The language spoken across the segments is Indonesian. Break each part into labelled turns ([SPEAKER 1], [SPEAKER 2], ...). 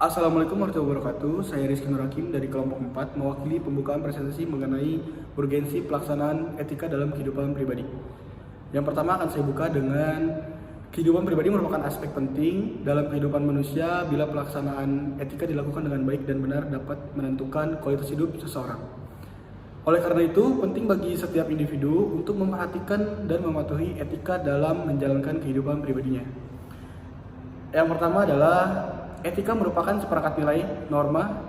[SPEAKER 1] Assalamualaikum warahmatullahi wabarakatuh. Saya Rizky Nur Hakim dari kelompok 4 mewakili pembukaan presentasi mengenai urgensi pelaksanaan etika dalam kehidupan pribadi. Yang pertama akan saya buka dengan kehidupan pribadi merupakan aspek penting dalam kehidupan manusia bila pelaksanaan etika dilakukan dengan baik dan benar dapat menentukan kualitas hidup seseorang. Oleh karena itu, penting bagi setiap individu untuk memperhatikan dan mematuhi etika dalam menjalankan kehidupan pribadinya. Yang pertama adalah etika merupakan seperangkat nilai, norma,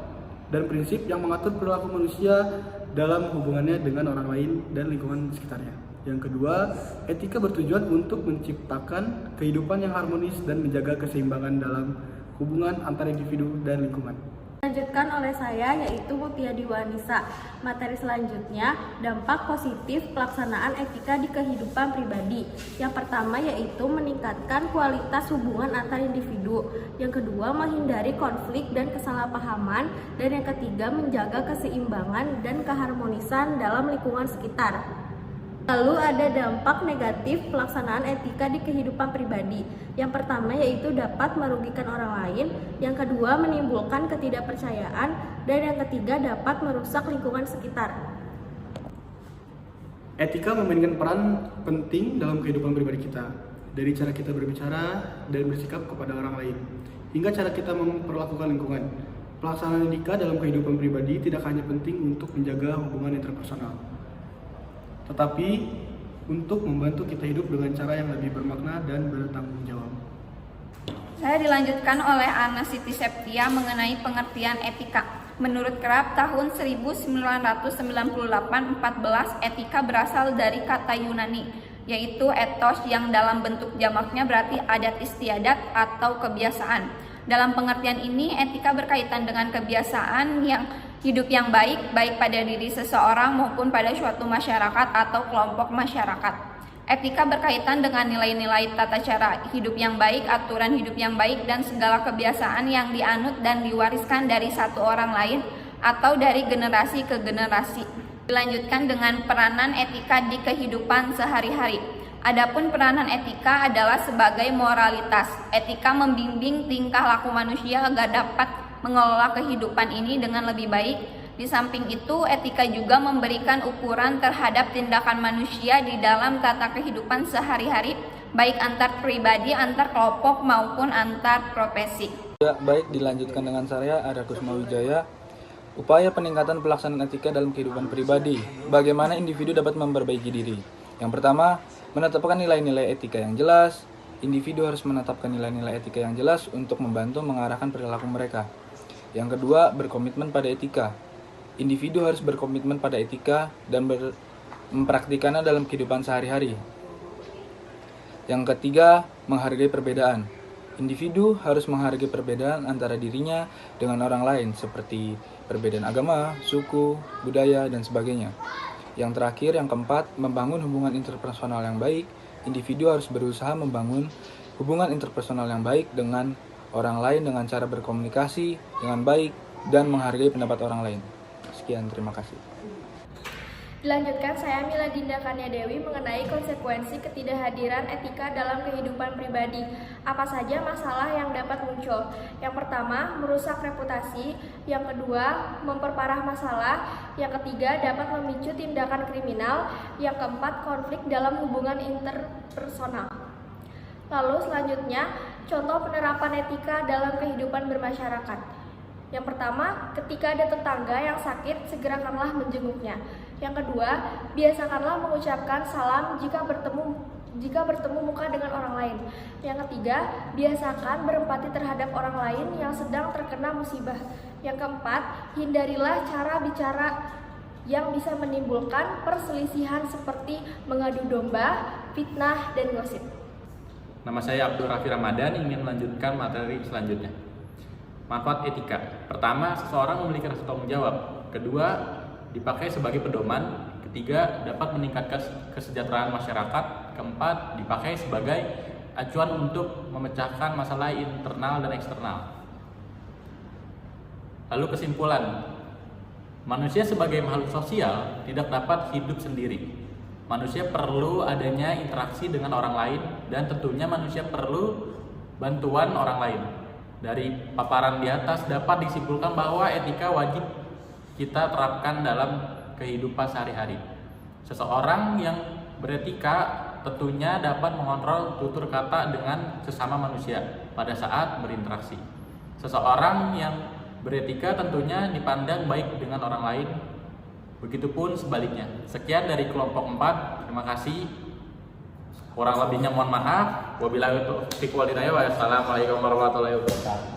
[SPEAKER 1] dan prinsip yang mengatur perilaku manusia dalam hubungannya dengan orang lain dan lingkungan sekitarnya. Yang kedua, etika bertujuan untuk menciptakan kehidupan yang harmonis dan menjaga keseimbangan dalam hubungan antara individu dan lingkungan.
[SPEAKER 2] Dilanjutkan oleh saya yaitu Mutia Diwanisa. Materi selanjutnya, dampak positif pelaksanaan etika di kehidupan pribadi. Yang pertama yaitu meningkatkan kualitas hubungan antar individu. Yang kedua, menghindari konflik dan kesalahpahaman. Dan yang ketiga, menjaga keseimbangan dan keharmonisan dalam lingkungan sekitar. Lalu ada dampak negatif pelaksanaan etika di kehidupan pribadi. Yang pertama yaitu dapat merugikan orang lain, yang kedua menimbulkan ketidakpercayaan, dan yang ketiga dapat merusak lingkungan sekitar.
[SPEAKER 1] Etika memainkan peran penting dalam kehidupan pribadi kita, dari cara kita berbicara dan bersikap kepada orang lain, hingga cara kita memperlakukan lingkungan. Pelaksanaan etika dalam kehidupan pribadi tidak hanya penting untuk menjaga hubungan interpersonal, tetapi untuk membantu kita hidup dengan cara yang lebih bermakna dan bertanggung jawab.
[SPEAKER 3] Saya dilanjutkan oleh Ana Siti Septia mengenai pengertian etika. Menurut Kerap tahun 1998-14, etika berasal dari kata Yunani, yaitu ethos yang dalam bentuk jamaknya berarti adat istiadat atau kebiasaan. Dalam pengertian ini, etika berkaitan dengan kebiasaan yang hidup yang baik pada diri seseorang maupun pada suatu masyarakat atau kelompok masyarakat. Etika berkaitan dengan nilai-nilai tata cara hidup yang baik, aturan hidup yang baik, dan segala kebiasaan yang dianut dan diwariskan dari satu orang lain atau dari generasi ke generasi. Dilanjutkan dengan peranan etika di kehidupan sehari-hari. Adapun peranan etika adalah sebagai moralitas. Etika membimbing tingkah laku manusia agar dapat mengelola kehidupan ini dengan lebih baik. Di samping itu, etika juga memberikan ukuran terhadap tindakan manusia di dalam tata kehidupan sehari-hari, baik antar pribadi, antar kelompok, maupun antar profesi.
[SPEAKER 4] Ya, baik, dilanjutkan dengan saya, Arya Kusmawijaya. Upaya peningkatan pelaksanaan etika dalam kehidupan pribadi. Bagaimana individu dapat memperbaiki diri? Yang pertama, menetapkan nilai-nilai etika yang jelas. Individu harus menetapkan nilai-nilai etika yang jelas untuk membantu mengarahkan perilaku mereka. Yang kedua, berkomitmen pada etika. Individu harus berkomitmen pada etika dan mempraktikannya dalam kehidupan sehari-hari. Yang ketiga, menghargai perbedaan. Individu harus menghargai perbedaan antara dirinya dengan orang lain, seperti perbedaan agama, suku, budaya, dan sebagainya. Yang terakhir, yang keempat, membangun hubungan interpersonal yang baik. Individu harus berusaha membangun hubungan interpersonal yang baik dengan orang lain dengan cara berkomunikasi dengan baik dan menghargai pendapat orang lain. Sekian, terima kasih.
[SPEAKER 2] Dilanjutkan saya Mila Dinda Kania Dewi mengenai konsekuensi ketidakhadiran etika dalam kehidupan pribadi. Apa saja masalah yang dapat muncul? Yang pertama, merusak reputasi. Yang kedua, memperparah masalah. Yang ketiga, dapat memicu tindakan kriminal. Yang keempat, konflik dalam hubungan interpersonal. Lalu selanjutnya, contoh penerapan etika dalam kehidupan bermasyarakat. Yang pertama, ketika ada tetangga yang sakit, segerakanlah menjenguknya. Yang kedua, biasakanlah mengucapkan salam jika bertemu muka dengan orang lain. Yang ketiga, biasakan berempati terhadap orang lain yang sedang terkena musibah. Yang keempat, hindarilah cara bicara yang bisa menimbulkan perselisihan seperti mengadu domba, fitnah, dan gosip.
[SPEAKER 5] Nama saya Abdul Rafi Ramadan, ingin melanjutkan materi selanjutnya. Manfaat etika. Pertama, seseorang memiliki rasa tanggung jawab. Kedua, dipakai sebagai pedoman. Ketiga, dapat meningkatkan kesejahteraan masyarakat. Keempat, dipakai sebagai acuan untuk memecahkan masalah internal dan eksternal. Lalu kesimpulan, manusia sebagai makhluk sosial tidak dapat hidup sendiri. Manusia perlu adanya interaksi dengan orang lain dan tentunya manusia perlu bantuan orang lain. Dari paparan di atas dapat disimpulkan bahwa etika wajib kita terapkan dalam kehidupan sehari-hari. Seseorang yang beretika tentunya dapat mengontrol tutur kata dengan sesama manusia pada saat berinteraksi. Seseorang yang beretika tentunya dipandang baik dengan orang lain, begitupun sebaliknya. Sekian dari kelompok 4, terima kasih. Kurang lebihnya mohon maaf. Wabillahi taufiq wal hidayah. Wassalamualaikum warahmatullahi wabarakatuh.